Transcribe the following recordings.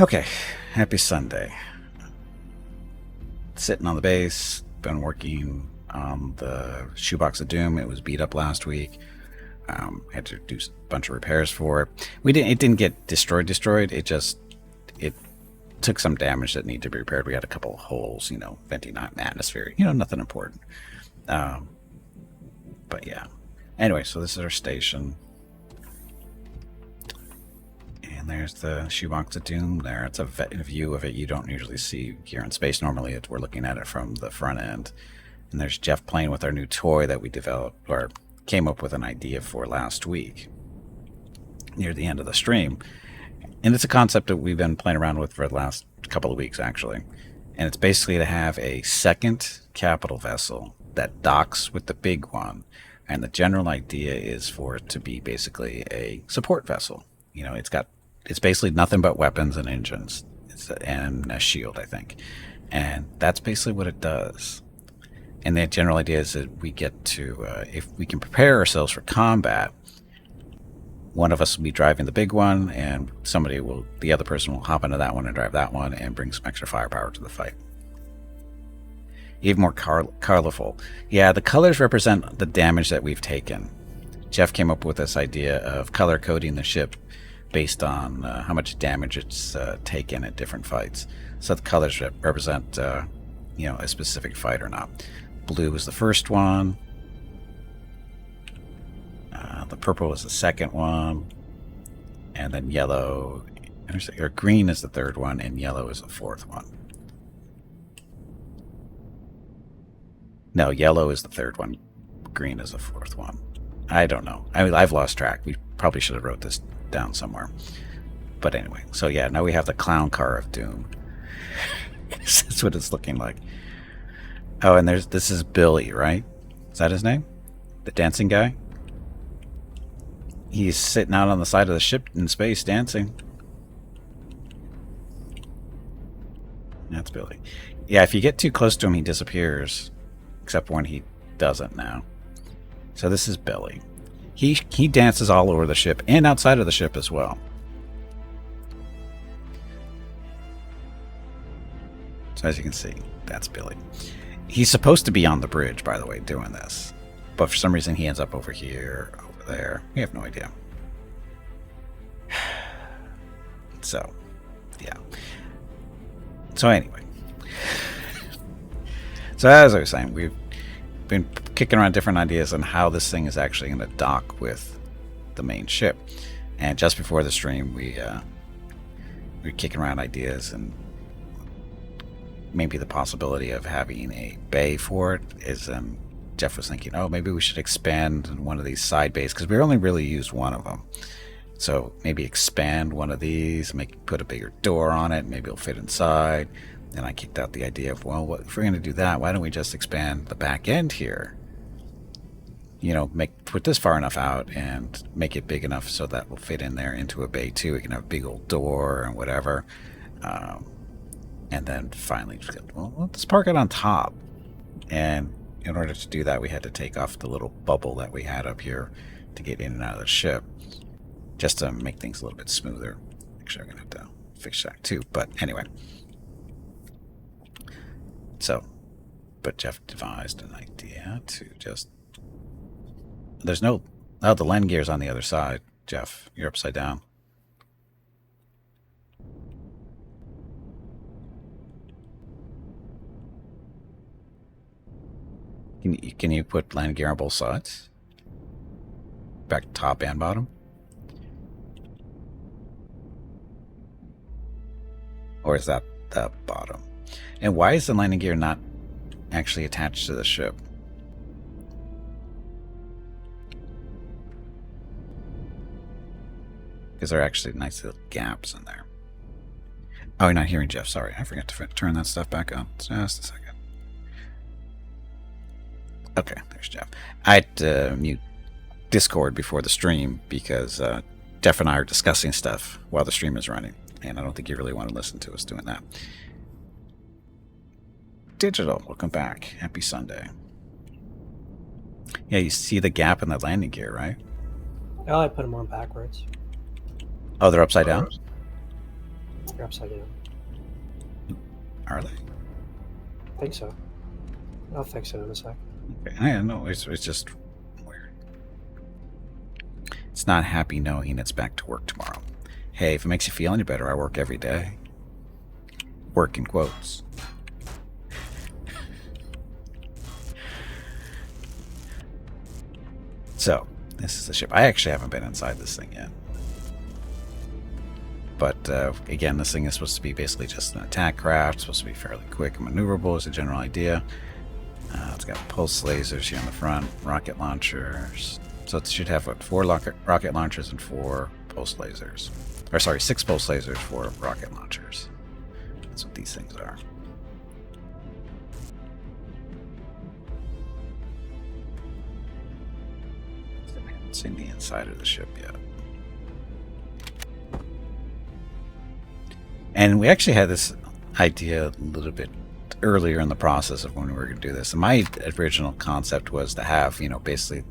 Okay, happy Sunday. Sitting on the base, been working on the shoebox of doom. It was beat up last week. Had to do a bunch of repairs for it. It didn't get destroyed. It took some damage that needed to be repaired. We had a couple of holes, venting out in the atmosphere. Nothing important. Um, but yeah. Anyway, so this is our station. And there's the shoebox of doom there. It's a view of it you don't usually see here in space. Normally, we're looking at it from the front end. And there's Jeff playing with our new toy that we developed, or came up with an idea for last week, near the end of the stream. And it's a concept that we've been playing around with for the last couple of weeks, actually. And it's basically to have a second capital vessel that docks with the big one. And the general idea is for it to be basically a support vessel. It's basically nothing but weapons and engines and a shield, I think. And that's basically what it does. And the general idea is that we get to, if we can prepare ourselves for combat, one of us will be driving the big one, and the other person will hop into that one and drive that one and bring some extra firepower to the fight. Even more colorful. Yeah, the colors represent the damage that we've taken. Jeff came up with this idea of color coding the ship based on how much damage it's taken at different fights. So the colors represent, a specific fight or not. Blue was the first one. The purple was the second one. And then yellow, or green is the third one, and yellow is the fourth one. No, yellow is the third one. Green is the fourth one. I don't know. I've lost track. We probably should have wrote this down somewhere. But anyway, so yeah, now we have the clown car of doom. That's what it's looking like. Oh, and this is Billy, right? Is that his name? The dancing guy? He's sitting out on the side of the ship in space dancing. That's Billy. Yeah, if you get too close to him, he disappears. Except when he doesn't now. So this is Billy. He dances all over the ship and outside of the ship as well. So as you can see, that's Billy. He's supposed to be on the bridge, by the way, doing this. But for some reason, he ends up over here, over there. We have no idea. So, yeah. So anyway. So as I was saying, we've been kicking around different ideas on how this thing is actually going to dock with the main ship. And just before the stream, we were kicking around ideas and maybe the possibility of having a bay for it. Jeff was thinking, maybe we should expand one of these side bays, because we only really used one of them. So maybe expand one of these, put a bigger door on it, maybe it'll fit inside. And I kicked out the idea of, if we're going to do that, why don't we just expand the back end here? Put this far enough out and make it big enough so that will fit in there into a bay too. We can have a big old door and whatever. And then finally, let's park it on top. And in order to do that, we had to take off the little bubble that we had up here to get in and out of the ship, just to make things a little bit smoother. Actually, I'm going to have to fix that too. But anyway. But Jeff devised an idea to just... the landing gear's on the other side. Jeff, you're upside down. Can you put landing gear on both sides? Back top and bottom? Or is that the bottom? And why is the landing gear not actually attached to the ship? Because there are actually nice little gaps in there. Oh, you're not hearing Jeff. Sorry, I forgot to turn that stuff back on. Just a second. Okay, there's Jeff. I had to mute Discord before the stream because Jeff and I are discussing stuff while the stream is running. And I don't think you really want to listen to us doing that. Digital, welcome back. Happy Sunday. Yeah, you see the gap in the landing gear, right? Oh, I put them on backwards. Oh, they're upside down? They're upside down. Are they? I think so. I'll fix it in a sec. Okay. I don't know. It's just weird. It's not happy knowing it's back to work tomorrow. Hey, if it makes you feel any better, I work every day. Work in quotes. So, this is the ship. I actually haven't been inside this thing yet. But again, this thing is supposed to be basically just an attack craft. It's supposed to be fairly quick and maneuverable is the general idea. It's got pulse lasers here on the front, rocket launchers. So it should have, what, 4 rocket launchers and 4 pulse lasers. Or sorry, 6 pulse lasers, 4 rocket launchers. That's what these things are. I haven't seen the inside of the ship yet. And we actually had this idea a little bit earlier in the process of when we were going to do this. And my original concept was to have, basically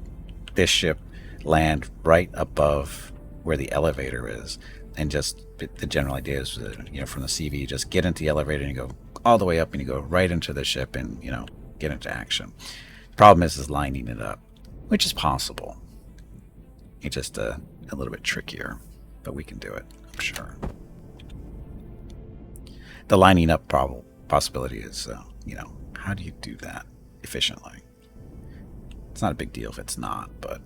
this ship land right above where the elevator is. And just the general idea is, from the CV, you just get into the elevator and you go all the way up and you go right into the ship and, get into action. The problem is lining it up, which is possible. It's just a little bit trickier, but we can do it, I'm sure. The lining up possibility is, how do you do that efficiently? It's not a big deal if it's not, but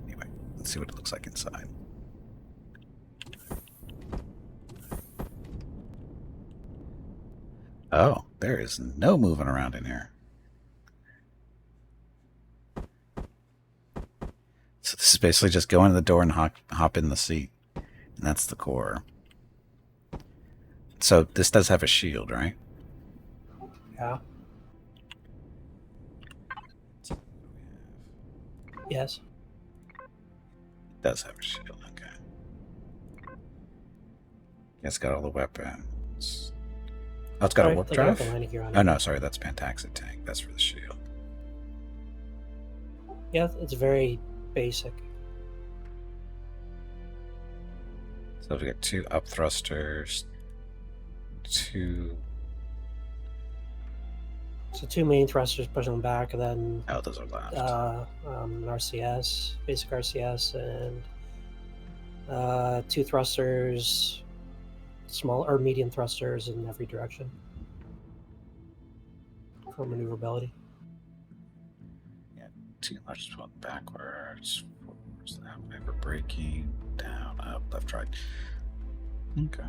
anyway, let's see what it looks like inside. Oh, there is no moving around in here. So this is basically just go into the door and hop in the seat. And that's the core. So this does have a shield, right? Yeah. Yes. It does have a shield, okay. It's got all the weapons. Oh, it's got a warp drive? Oh, no, sorry, that's Pantaxid tank. That's for the shield. Yeah, it's very basic. So we got 2 up thrusters, 2... So 2 main thrusters pushing them back, and then... Oh, those are left. An RCS, basic RCS, and 2 thrusters, small or medium thrusters in every direction for maneuverability. Yeah, 2 thrusters going backwards, forwards, that way for braking, down, up, left, right. Okay.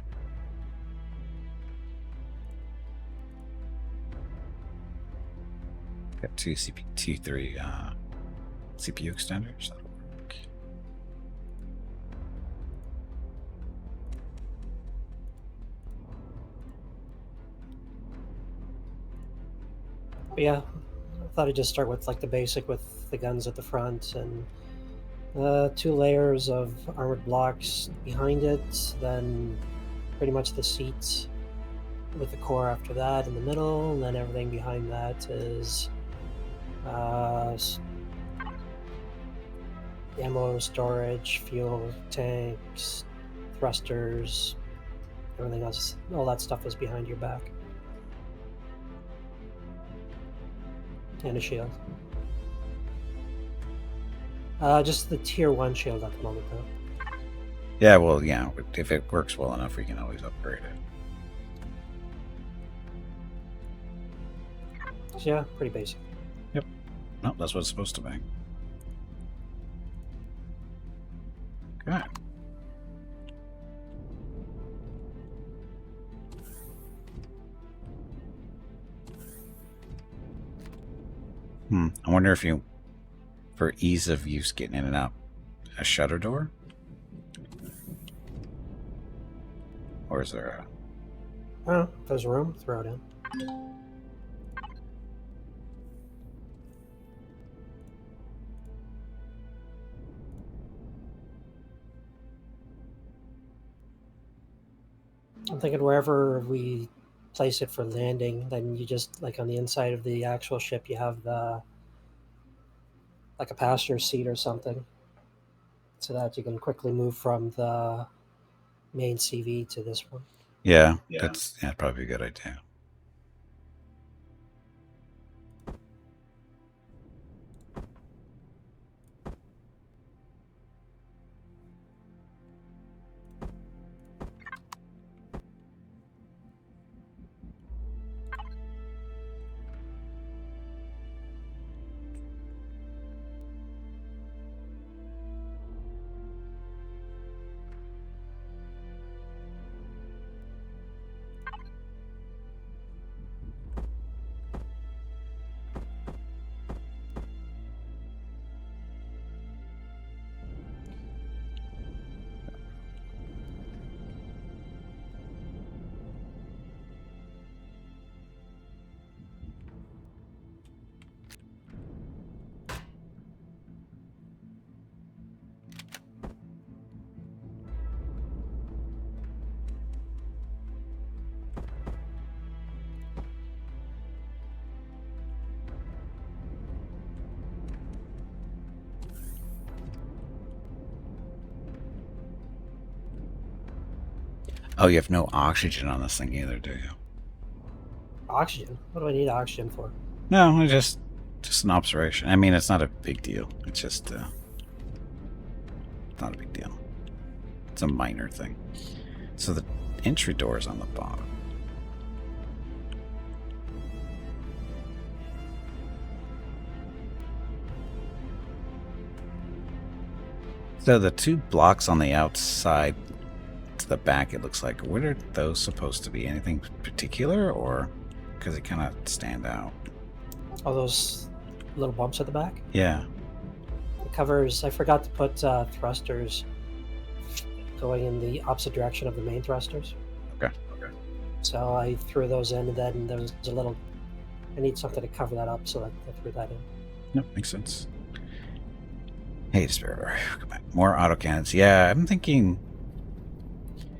Got 2 T3 CPU extenders. That'll work. But yeah, I thought I'd just start with like the basic with the guns at the front and 2 layers of armored blocks behind it, then pretty much the seats with the core after that in the middle, and then everything behind that is ammo storage, fuel tanks, thrusters, everything else. All that stuff is behind your back. And a shield. Just the tier 1 shield at the moment, though. Yeah, well, yeah, if it works well enough, we can always upgrade it. So yeah, pretty basic. Yep. No, that's what it's supposed to be. Okay. I wonder if you, for ease of use getting in and out, a shutter door? Or is there a... Oh, if there's room, throw it in. I'm thinking wherever we place it for landing, then you just, like on the inside of the actual ship, you have the, like a passenger seat or something, so that you can quickly move from the main CV to this one. Yeah, that'd probably be a good idea. Oh, you have no oxygen on this thing either, do you? Oxygen? What do I need oxygen for? No, just an observation. I mean, it's not a big deal. It's just not a big deal. It's a minor thing. So the entry door is on the bottom. So the two blocks on the outside to the back, it looks like, what are those supposed to be? Anything particular, or because it kind of stand out? All those little bumps at the back? Yeah. The covers, I forgot to put thrusters going in the opposite direction of the main thrusters. Okay. So I threw those in, and then there was a little, I need something to cover that up, so I threw that in. Nope, makes sense. Hey, Despair, come back. More autocannons. Yeah, I'm thinking,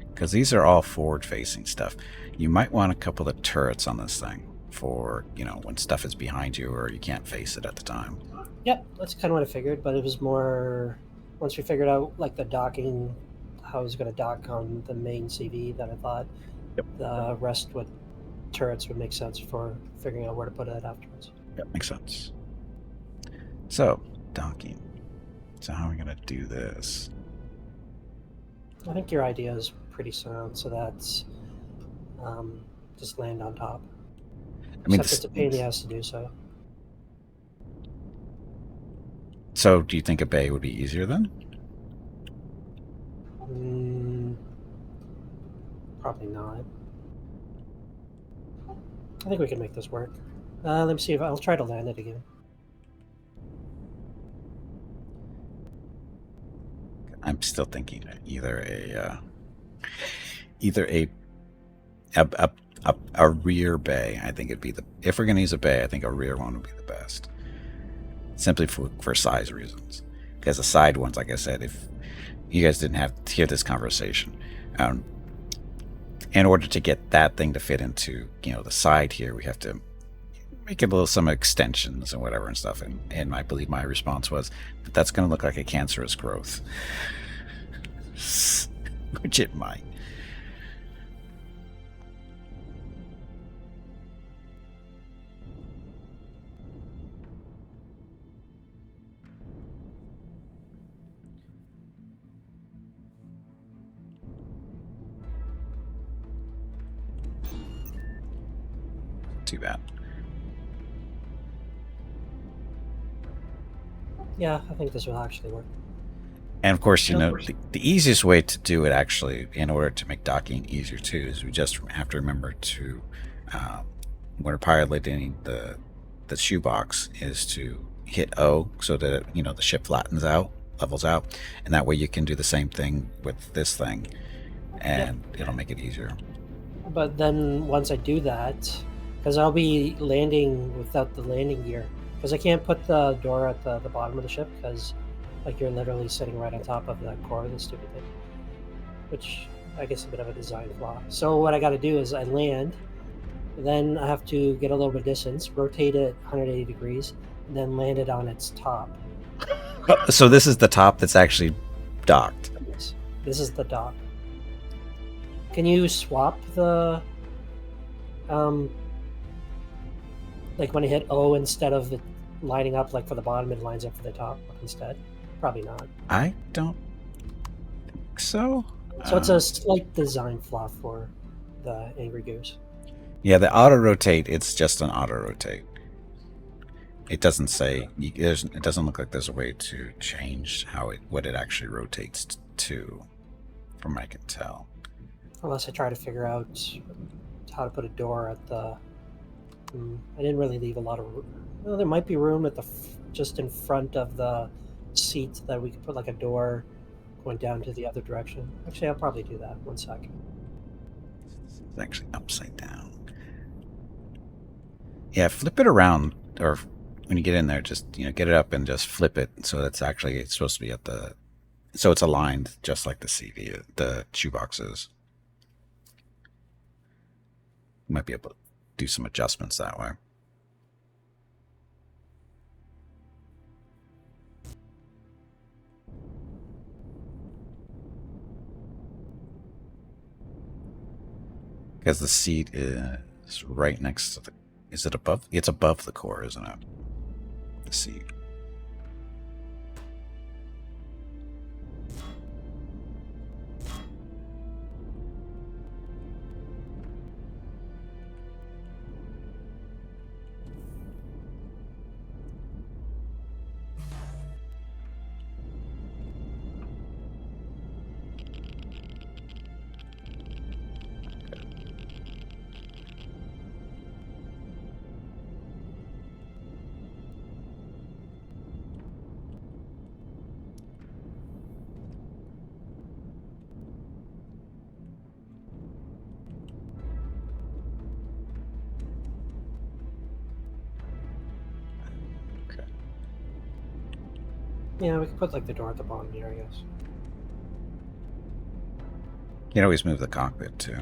because these are all forward-facing stuff, you might want a couple of turrets on this thing for, when stuff is behind you or you can't face it at the time. Yep, that's kind of what I figured, but it was more, once we figured out, like, the docking, how I was going to dock on the main CV, that I thought the rest turrets would make sense for figuring out where to put it afterwards. Yep, makes sense. So, docking. So how are we going to do this? I think your idea is pretty sound, so that's just land on top. I mean, except it's a pain in the ass to do so. So do you think a bay would be easier then? Probably not. I think we can make this work. Let me see if I'll try to land it again. I'm still thinking either a rear bay. I think it'd be if we're gonna use a bay, I think a rear one would be the best. Simply for size reasons. Because the side ones, like I said, if you guys didn't have to hear this conversation, in order to get that thing to fit into the side here, we have to make it some extensions and whatever and stuff. And I believe my response was that that's going to look like a cancerous growth, which it might. Too bad. Yeah, I think this will actually work. And of course, the easiest way to do it, actually, in order to make docking easier too, is we just have to remember to, when we're piloting the shoebox, is to hit O so that the ship flattens out, levels out, and that way you can do the same thing with this thing, and it'll make it easier. But then once I do that, because I'll be landing without the landing gear, because I can't put the door at the bottom of the ship, because you're literally sitting right on top of the core of the stupid thing, which I guess is a bit of a design flaw. So what I got to do is I land, then I have to get a little bit of distance, rotate it 180 degrees, and then land it on its top. So this is the top that's actually docked. Yes, this is the dock. Can you swap the like when I hit O, instead of it lining up like for the bottom, it lines up for the top instead? Probably not. I don't think so. So it's a slight design flaw for the Angry Goose. Yeah, the auto rotate. It's just an auto rotate. It doesn't say. It doesn't look like there's a way to change what it actually rotates to, from what I can tell. Unless I try to figure out how to put a door at the. I didn't really leave a lot of room. Well, there might be room at the just in front of the seat that we could put like a door going down to the other direction. Actually, I'll probably do that. 1 sec. It's actually upside down. Yeah, flip it around, or when you get in there, just get it up and just flip it so it's supposed to be at the. So it's aligned just like the CD, the shoebox is. You might be able to do some adjustments that way. Because the seat is right next to the. Is it above? It's above the core, isn't it? The seat. Yeah, we could put like the door at the bottom here, I guess. You can always move the cockpit too,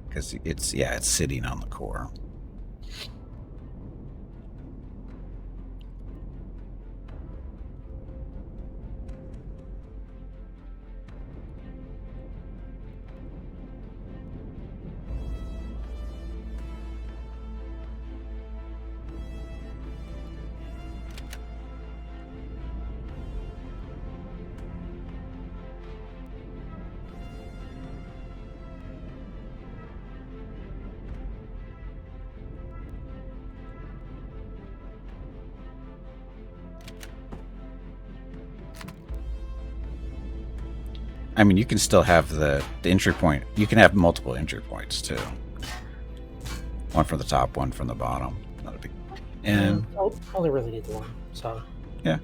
because it's sitting on the core. I mean, you can still have the entry point. You can have multiple entry points too. One from the top, one from the bottom. Not a big. And I'll only really need the one. So yeah.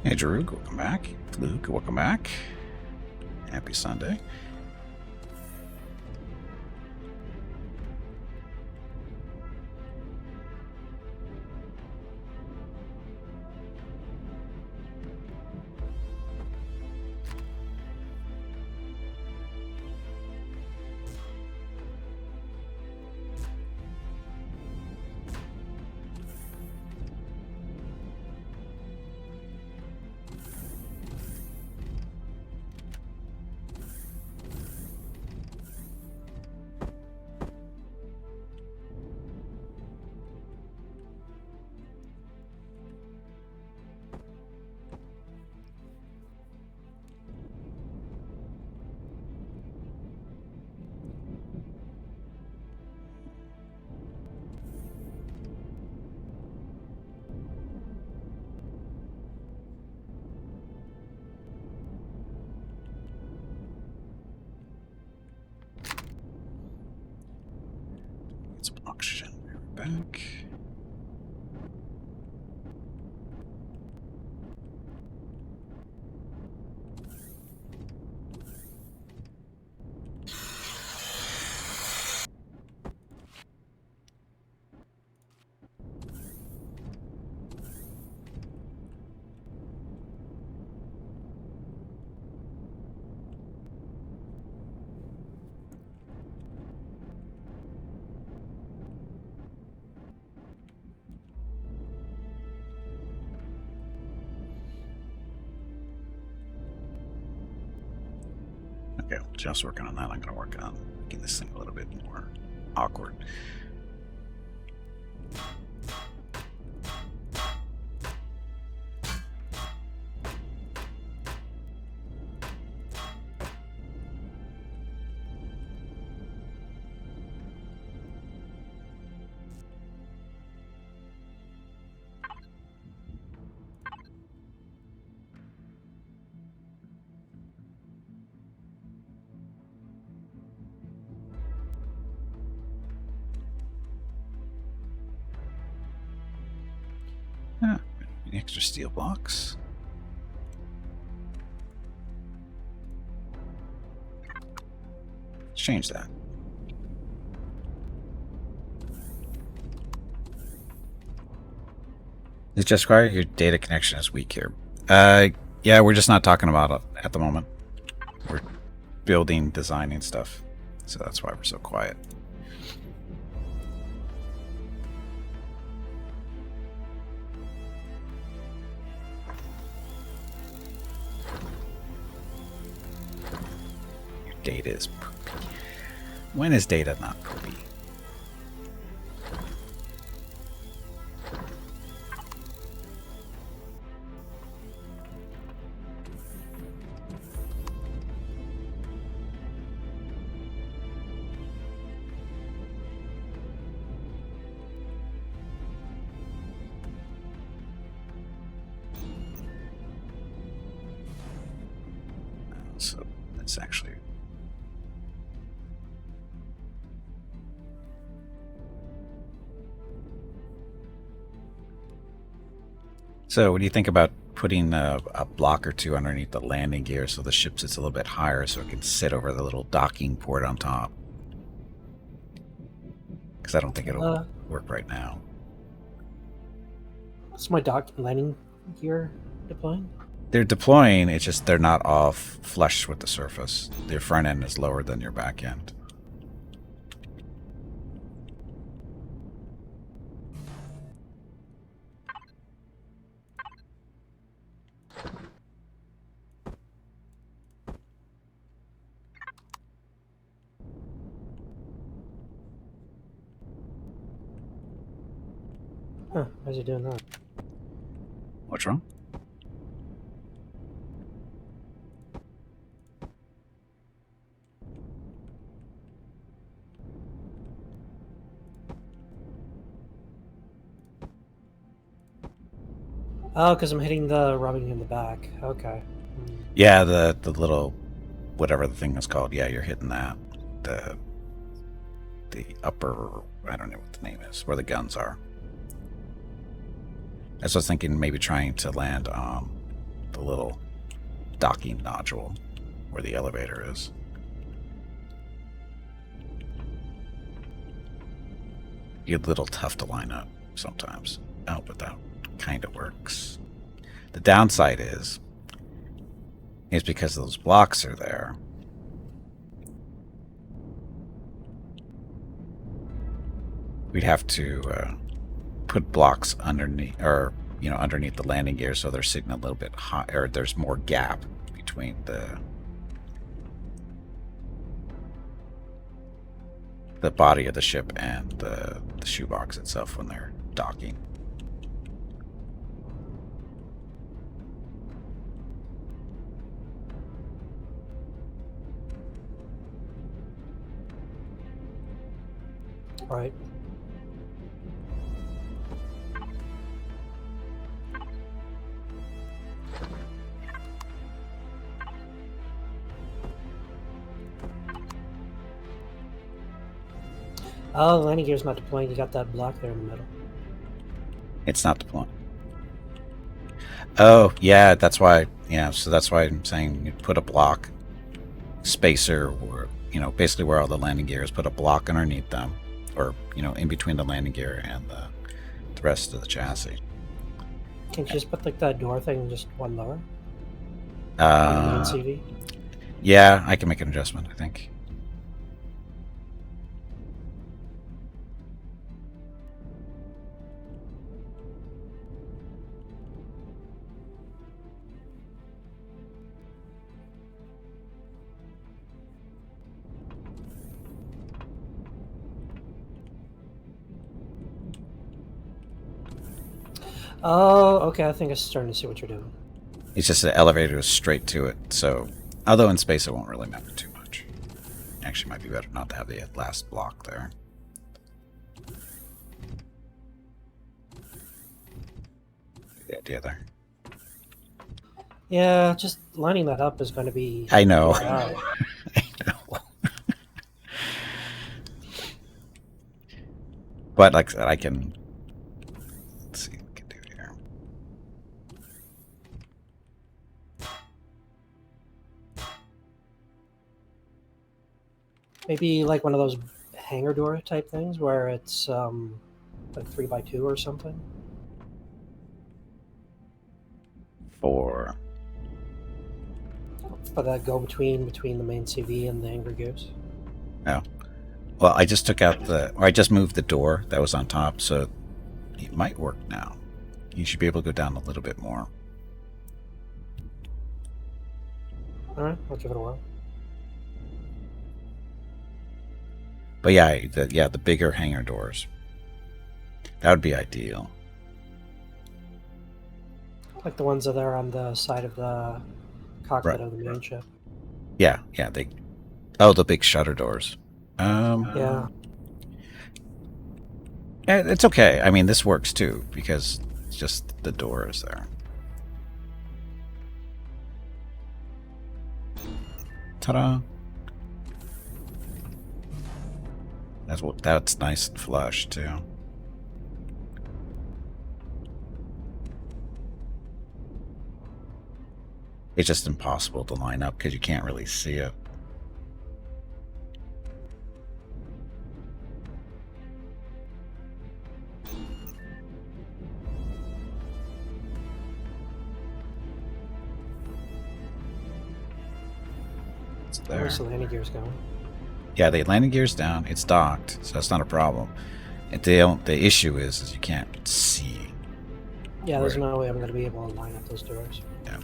Hey, Drew, welcome back. Luke, welcome back. Happy Sunday. Get some oxygen. We're back. Okay, just working on that. I'm going to work on making this thing a little bit more awkward. Ah, an extra steel box. Let's change that. Is just Squire, your data connection is weak here. Yeah, we're just not talking about it at the moment. We're building, designing stuff. So that's why we're so quiet. Your data is poopy. When is data not poopy? So that's actually... So what do you think about putting a block or two underneath the landing gear so the ship sits a little bit higher so it can sit over the little docking port on top? Because I don't think it'll work right now. What's my dock landing gear deploying? They're deploying, it's just they're not all flush with the surface. Your front end is lower than your back end. Huh, why is he doing that? What's wrong? Oh, because I'm hitting the rubbing in the back. Okay. Yeah, the little, whatever the thing is called. Yeah, you're hitting that. The upper, I don't know what the name is, where the guns are. As I was thinking, maybe trying to land the little docking nodule where the elevator is. You're a little tough to line up sometimes. Oh, but that kind of works. The downside is because those blocks are there. We'd have to put blocks underneath, or underneath the landing gear, so they're sitting a little bit high, or there's more gap between the body of the ship and the shoebox itself when they're docking. Right. Oh, the landing gear's not deploying. You got that block there in the middle. It's not deploying. Oh, yeah, that's why. Yeah, so that's why I'm saying you put a block spacer, or basically where all the landing gear is. Put a block underneath them, or in between the landing gear and the rest of the chassis. Can't you just put like that door thing just one lower? On the main CV? Yeah, I can make an adjustment, I think. Oh, okay. I think I'm starting to see what you're doing. It's just the elevator is straight to it, so although in space it won't really matter too much. Actually, might be better not to have the last block there. The idea there. Yeah, just lining that up is going to be. I know. Wow. I know. But like I said, I can. Let's see what we can do here. Maybe like one of those hangar door type things where it's like 3x2 or something. For that go between the main CV and the hangar gears. Oh. Well, I just took out I just moved the door that was on top, so it might work now. You should be able to go down a little bit more. Alright, I'll give it a whirl. But yeah, the bigger hangar doors. That would be ideal. Like the ones that are on the side of the cockpit Right, of the main ship. Yeah, the big shutter doors. Yeah. It's okay. I mean, this works too, because it's just the door is there. Ta-da! That's nice and flush too. It's just impossible to line up because you can't really see it. It's there. Where's the landing gears going? Yeah, the landing gear's down. It's docked, so that's not a problem. The issue is you can't see. Yeah, there's no way I'm going to be able to line up those doors. Yeah.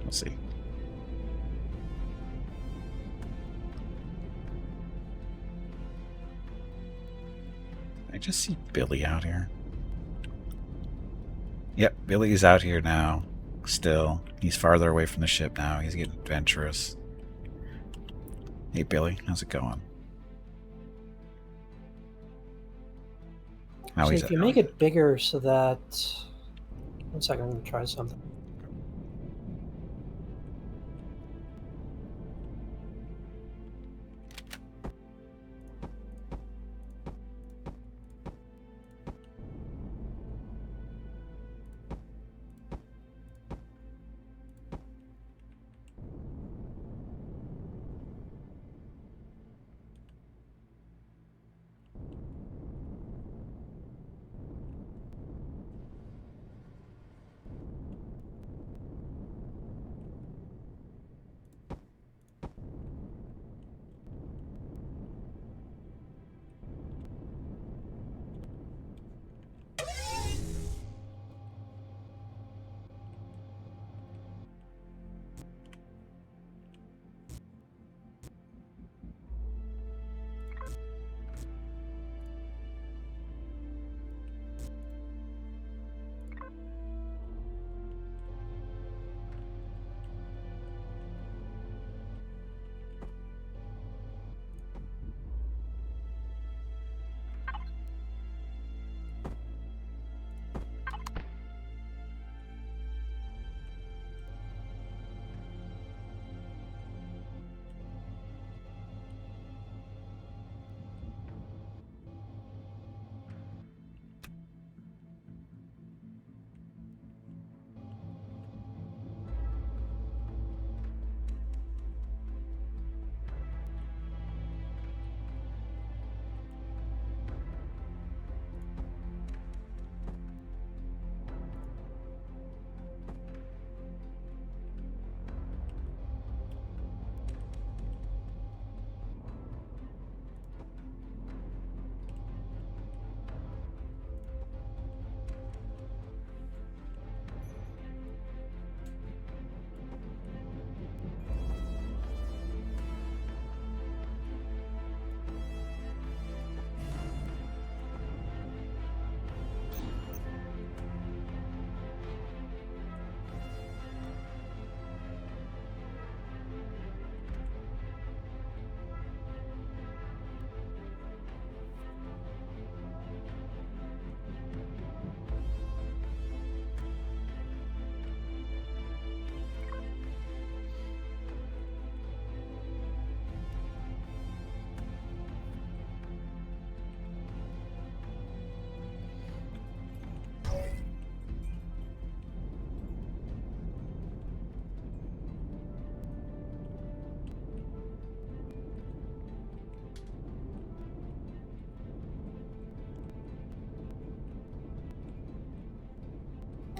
We'll see. I just see Billy out here. Yep, Billy's out here now. Still. He's farther away from the ship now. He's getting adventurous. Hey, Billy. How's it going? So if you make it bigger so that... One second, I'm going to try something.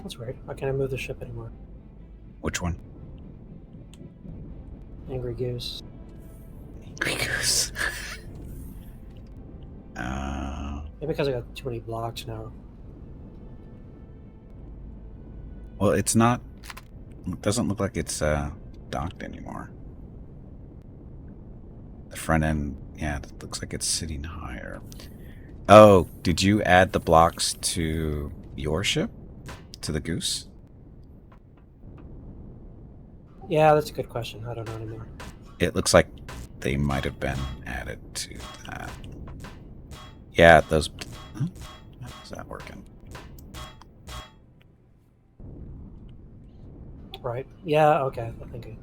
That's weird. Why can't I move the ship anymore? Which one? Angry Goose. Angry Goose. Maybe because I got too many blocks now. Well, it's not. It doesn't look like it's docked anymore. The front end, yeah, it looks like it's sitting higher. Oh, did you add the blocks to your ship? To the Goose? Yeah, that's a good question. I don't know anymore. It looks like they might have been added to that. Yeah, those. Huh? How's that working? Right. Yeah, okay. I think I...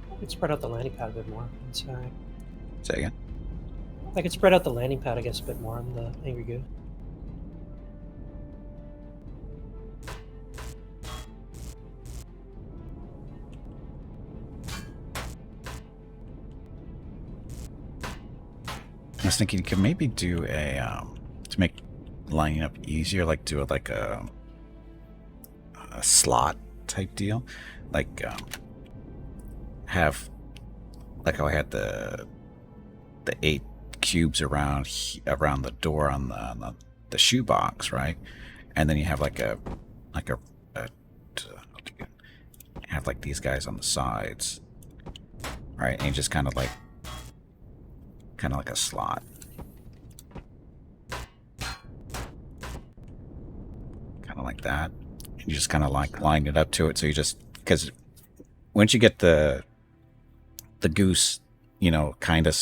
I could spread out the landing pad a bit more inside. Say again? I could spread out the landing pad, I guess, a bit more on the Angry Goose. I was thinking you could maybe do a to make lining up easier, like do it like a slot type deal, like have like how I had the 8 cubes around the door on the shoebox, right? And then you have like a have like these guys on the sides, right? And you just kind of like a slot. Kind of like that. And you just kind of like line it up to it. So you just, because once you get the goose, you know, kind of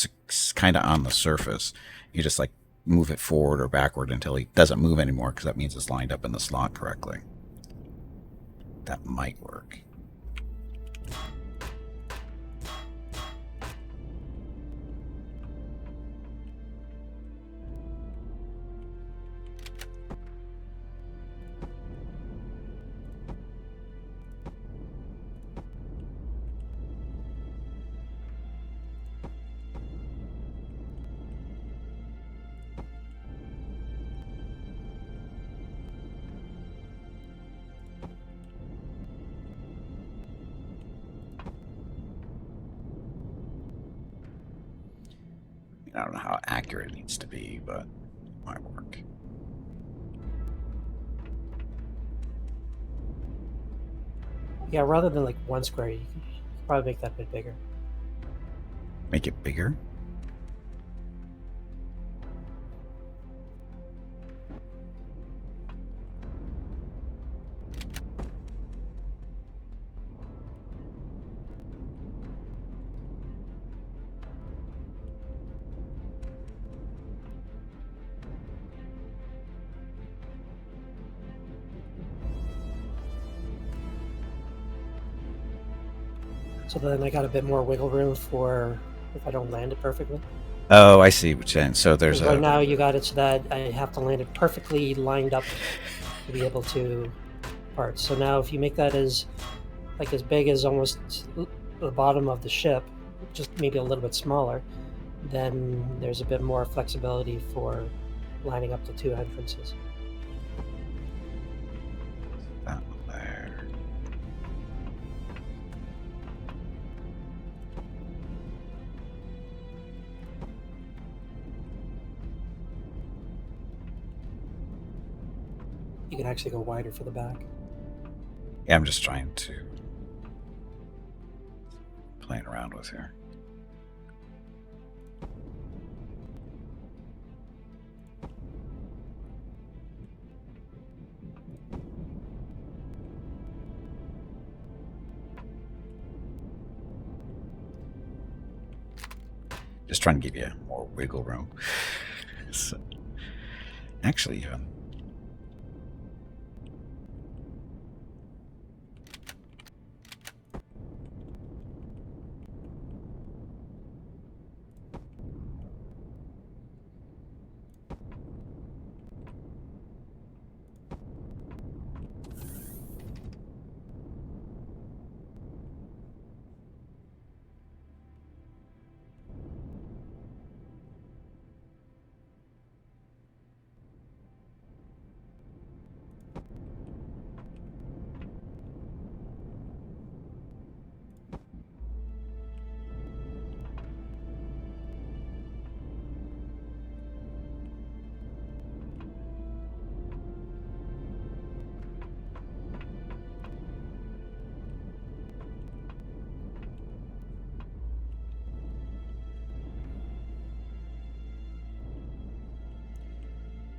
on the surface, you just like move it forward or backward until he doesn't move anymore, because that means it's lined up in the slot correctly. That might work. I don't know how accurate it needs to be, but it might work. Yeah, rather than like one square, you could probably make that a bit bigger. Make it bigger? So then I got a bit more wiggle room for if I don't land it perfectly. Oh, I see what you're saying. So there's Because right now you got it so that I have to land it perfectly lined up to be able to parts. So now if you make that as big as almost the bottom of the ship, just maybe a little bit smaller, then there's a bit more flexibility for lining up the two entrances. that there. You can actually go wider for the back. Yeah, I'm just trying to playing around with here. Just trying to give you more wiggle room. So, actually, even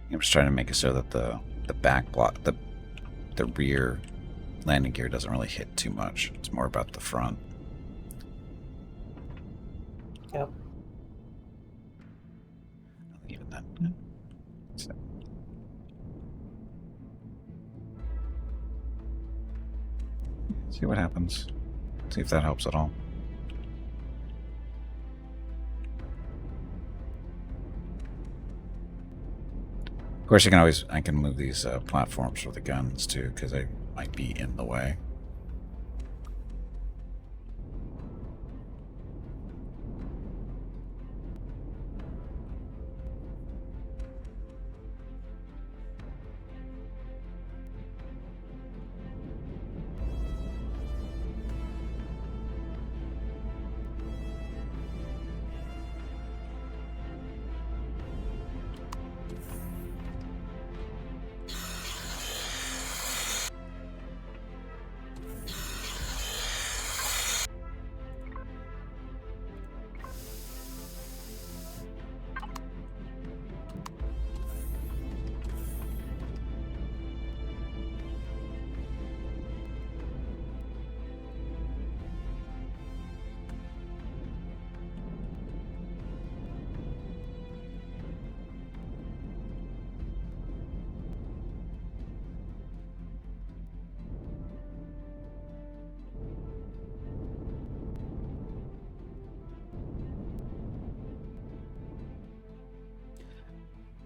I'm just trying to make it so that the back block, the rear landing gear doesn't really hit too much. It's more about the front. Yep. Even that. So, see what happens. See if that helps at all. Of course, I can move these platforms for the guns too, because they might be in the way.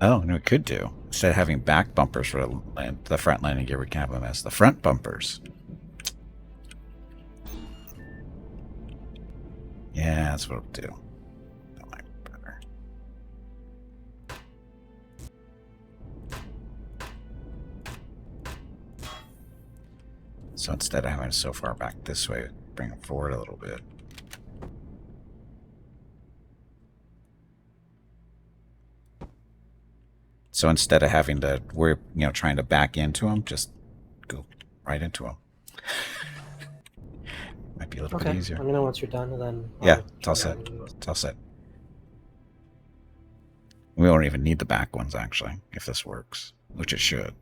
Oh, no, it could do. Instead of having back bumpers for the front landing gear, we can have them as the front bumpers. Yeah, that's what it'll do. That might be better. So instead of having it so far back this way, bring it forward a little bit. So instead of having to, trying to back into them, just go right into them. Might be a little bit easier. Let me know once you're done, and then yeah, it's all set. It's all set. We won't even need the back ones, actually, if this works, which it should.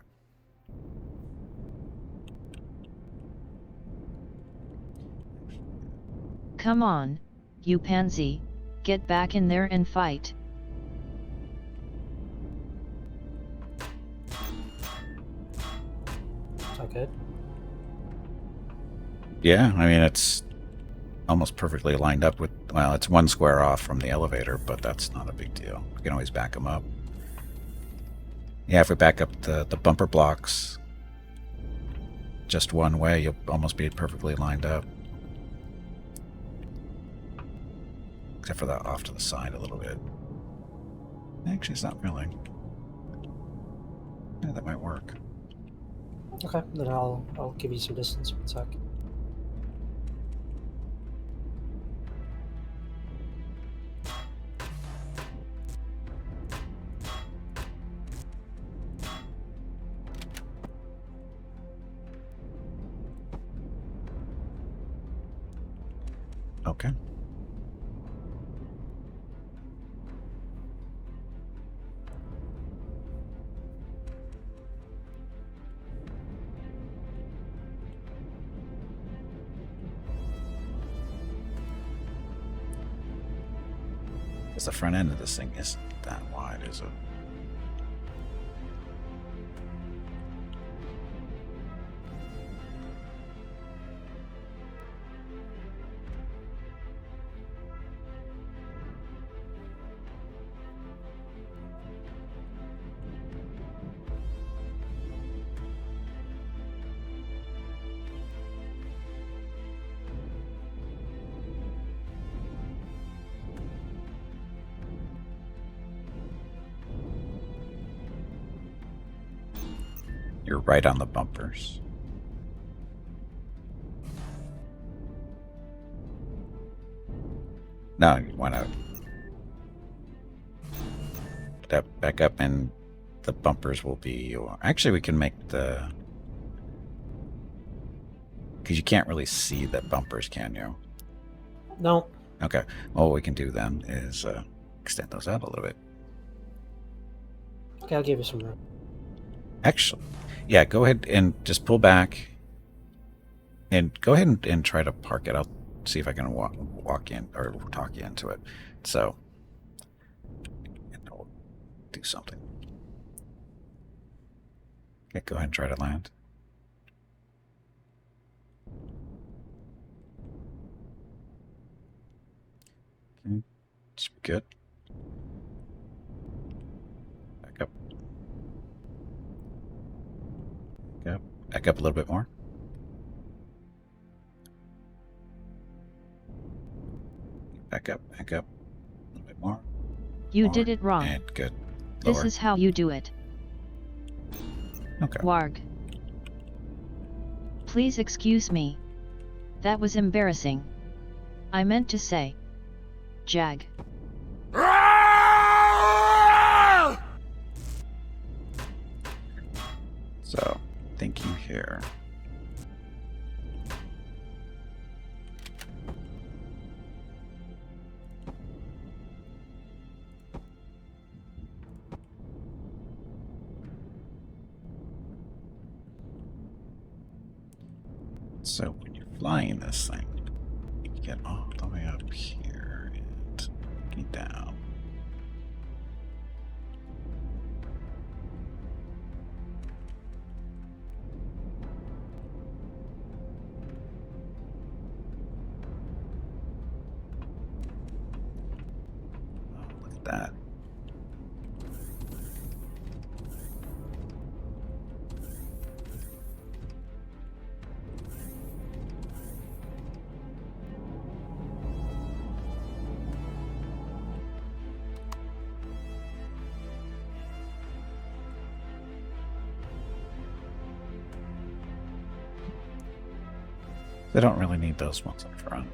Come on, you pansy, get back in there and fight. Is that good? Yeah, I mean, it's almost perfectly lined up with, well, it's one square off from the elevator, but that's not a big deal. We can always back them up. Yeah, if we back up the bumper blocks just one way, you'll almost be perfectly lined up. Except for that off to the side a little bit. Actually, it's not really. Yeah, that might work. Okay, then I'll give you some distance. 1 sec. Okay. Because the front end of this thing isn't that wide, is it? You're right on the bumpers. No, you want to step back up and the bumpers will be your... Actually, we can make the... Because you can't really see the bumpers, can you? No. Okay. Well, what we can do then is extend those out a little bit. Okay, I'll give you some room. Actually, yeah, go ahead and just pull back. And go ahead and try to park it. I'll see if I can walk in or talk you into it. So, and I'll do something. Okay, go ahead and try to land. Okay, should be good. Back up. Back up. Back up a little bit more. Back up, a little bit more. You More. did it wrong. And good. This Lower. is how you do it. Okay. Warg. Please excuse me. That was embarrassing. I meant to say. Jag. So, thank you here. So when you're flying this thing, you get all the way up here and get down. Oh, look at that. They don't really need those ones up front.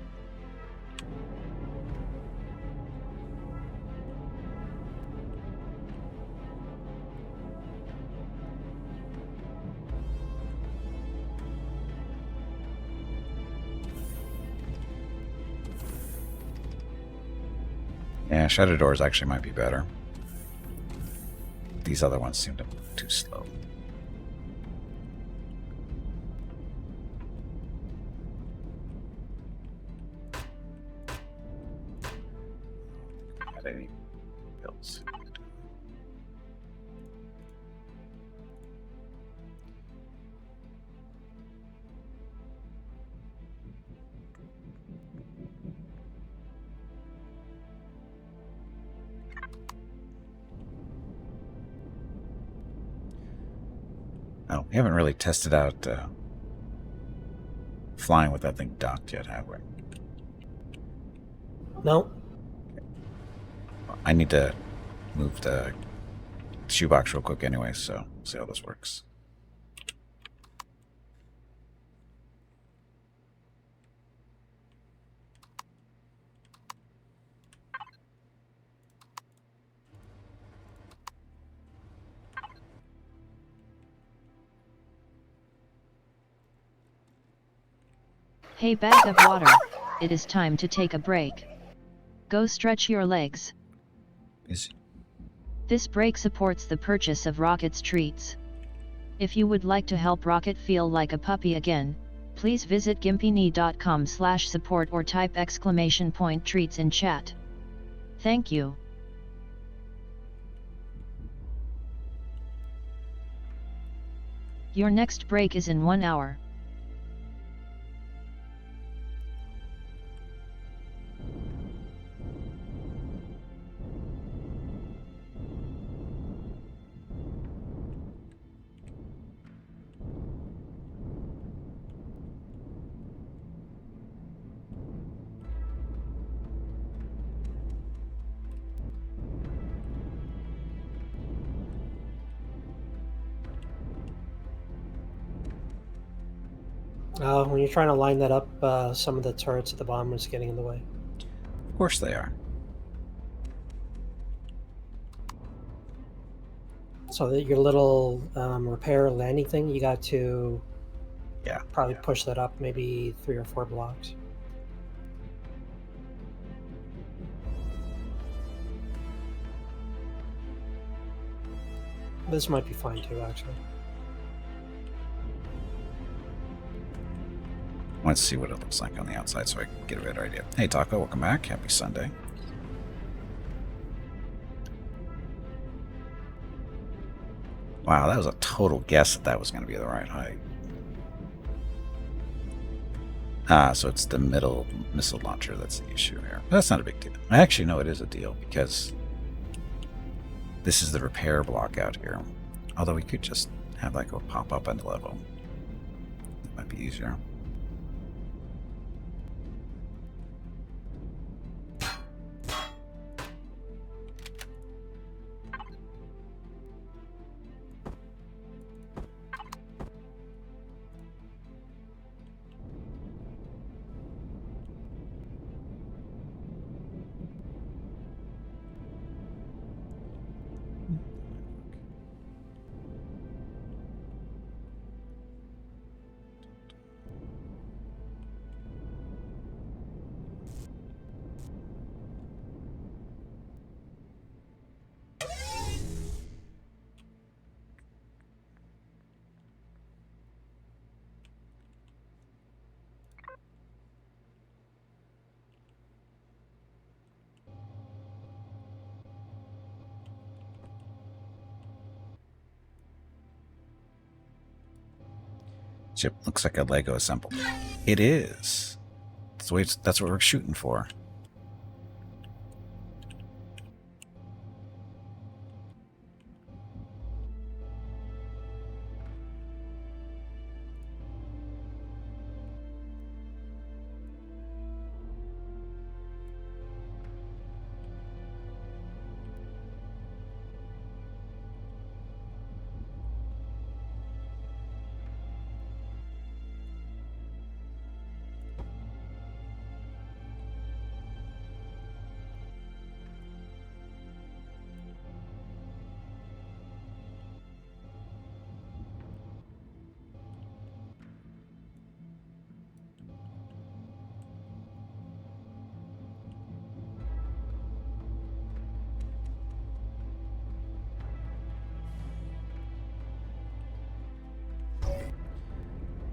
Yeah, shutter doors actually might be better. These other ones seem to move too slow. Had any builds. We haven't really tested out flying with that thing docked yet, have we? No. I need to move the shoebox real quick anyway, so see how this works. Hey bag of water, it is time to take a break. Go stretch your legs. This break supports the purchase of Rocket's treats. If you would like to help Rocket feel like a puppy again, please visit gimpyknee.com/support or type !treats in chat. Thank you. Your next break is in 1 hour. When you're trying to line that up, some of the turrets at the bottom are just getting in the way. Of course they are. So that your little repair landing thing, you got to probably push that up maybe 3 or 4 blocks. This might be fine too, actually. Let's see what it looks like on the outside so I can get a better idea. Hey Taco, welcome back. Happy Sunday. Wow, that was a total guess that was going to be the right height. So it's the middle missile launcher that's the issue here. That's not a big deal. Actually, no, it is a deal because this is the repair block out here. Although we could just have that go pop up into level. That might be easier. Ship looks like a Lego assembled. It is. That's what we're shooting for.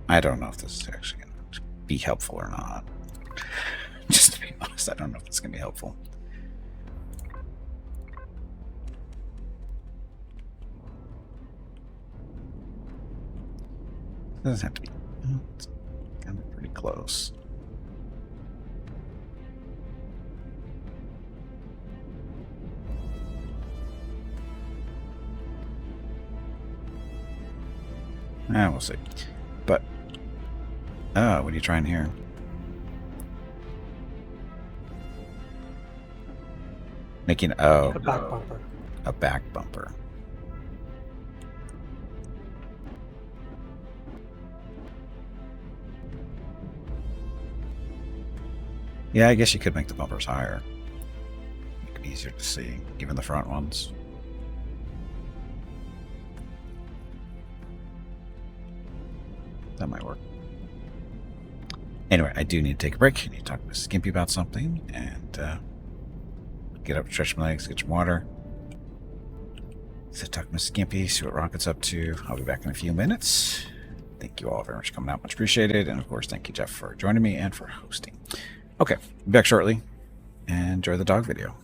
I don't know if this is actually going to be helpful or not. Just to be honest, I don't know if it's going to be helpful. It doesn't have to be. It's kind of pretty close. We'll see. But, what are you trying here? Making, A back bumper. a back bumper. Yeah, I guess you could make the bumpers higher. Make it easier to see, even the front ones. That might work. Anyway, I do need to take a break. I need to talk to Skimpy about something, and get up, stretch my legs, get some water. So talk to Skimpy, see what Rocket's up to. I'll be back in a few minutes. Thank you all very much for coming out. Much appreciated. And of course, thank you, Jeff, for joining me and for hosting. Okay, be back shortly. And enjoy the dog video.